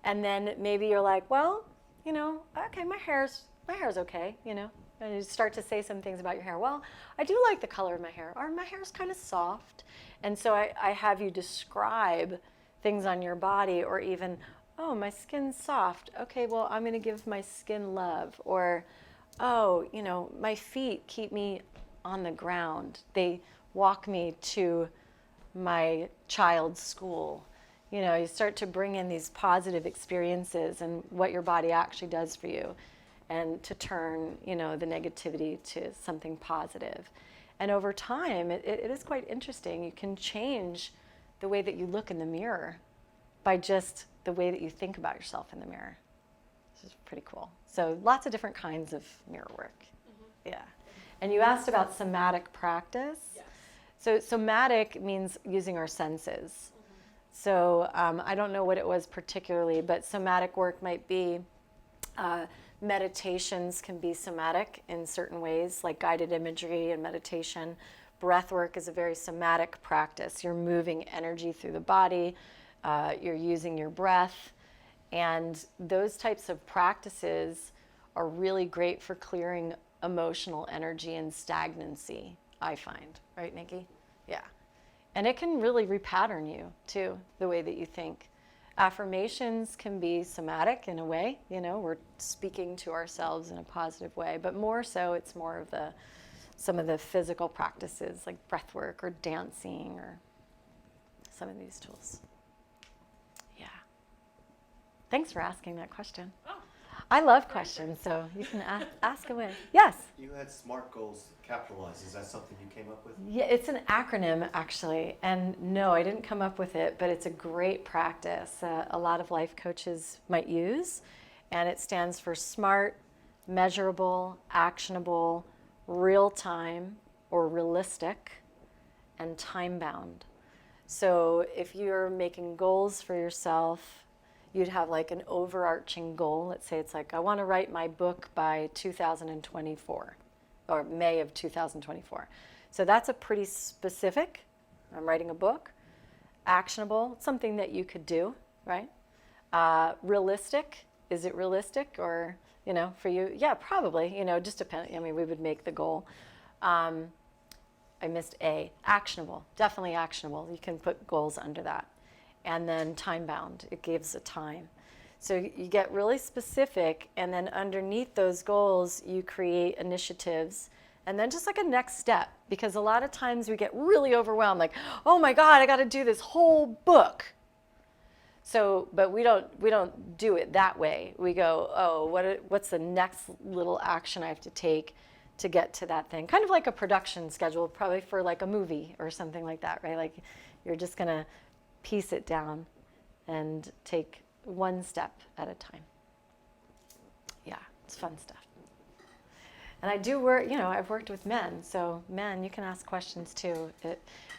And then maybe you're like, well, you know, okay, my hair's okay, you know. And you start to say some things about your hair. Well, I do like the color of my hair, or my hair's kind of soft. And so I have you describe things on your body, or even, oh, my skin's soft. Okay, well, I'm going to give my skin love. Or, oh, you know, my feet keep me on the ground. They walk me to my child's school. You know, you start to bring in these positive experiences and what your body actually does for you, and to turn, you know, the negativity to something positive. And over time, it is quite interesting. You can change the way that you look in the mirror by just the way that you think about yourself in the mirror. This is pretty cool. So lots of different kinds of mirror work. Mm-hmm. Yeah. And you asked about somatic practice. Yes. So somatic means using our senses. Mm-hmm. So I don't know what it was particularly, but somatic work might be meditations can be somatic in certain ways, like guided imagery and meditation. Breath work is a very somatic practice. You're moving energy through the body, you're using your breath, and those types of practices are really great for clearing emotional energy and stagnancy, I find. Right, Nikki? Yeah. And it can really repattern you, too, the way that you think. Affirmations can be somatic in a way, you know, we're speaking to ourselves in a positive way, but more so it's more of some of the physical practices like breath work or dancing or some of these tools. Yeah. Thanks for asking that question. Oh. I love questions, so you can ask away. Yes? You had SMART goals capitalized. Is that something you came up with? Yeah, it's an acronym actually, and no, I didn't come up with it, but it's a great practice a lot of life coaches might use, and it stands for SMART, measurable, actionable, real time or realistic, and time bound. So if you're making goals for yourself, you'd have like an overarching goal. Let's say it's like, I want to write my book by 2024 or May of 2024. So that's a pretty specific, I'm writing a book. Actionable, something that you could do, right? Realistic, is it realistic or, you know, for you? Yeah, probably, you know, just depend. I mean, we would make the goal. I missed A, actionable, definitely actionable. You can put goals under that. And then time bound, it gives a time. So you get really specific, and then underneath those goals, you create initiatives, and then just like a next step, because a lot of times we get really overwhelmed, like, oh my God, I got to do this whole book. So, but we don't do it that way. We go, oh, what's the next little action I have to take to get to that thing? Kind of like a production schedule, probably for like a movie or something like that, right? Like you're just gonna piece it down and take one step at a time. Yeah, it's fun stuff. And I do work, you know, I've worked with men, so men, you can ask questions too.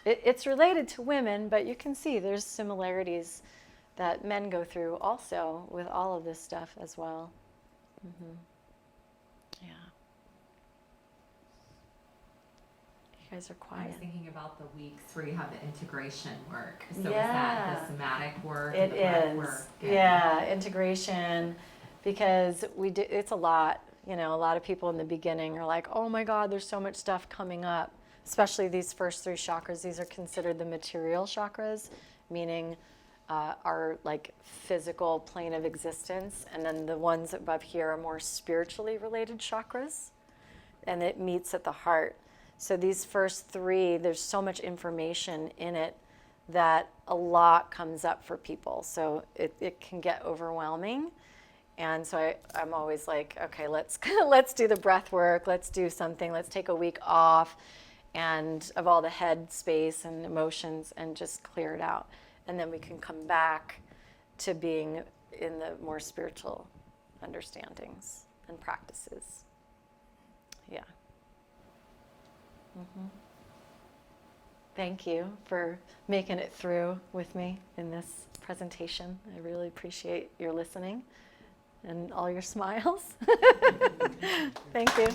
It's related to women, but you can see there's similarities that men go through also with all of this stuff as well. Mm-hmm. Yeah. You guys are I quiet. was thinking about the weeks where you have the integration work. So Yeah. is that the somatic work? It and the breath is, work? yeah, integration, because it's a lot. You know, a lot of people in the beginning are like, oh my God, there's so much stuff coming up, especially these first three chakras. These are considered the material chakras, meaning our like physical plane of existence, and then the ones above here are more spiritually related chakras, and it meets at the heart. So these first 3, there's so much information in it that a lot comes up for people. So it can get overwhelming. And so I'm always like, okay, let's do the breath work. Let's do something. Let's take a week off and of all the head space and emotions and just clear it out. And then we can come back to being in the more spiritual understandings and practices. Yeah. Mm-hmm. Thank you for making it through with me in this presentation. I really appreciate your listening and all your smiles. Thank you.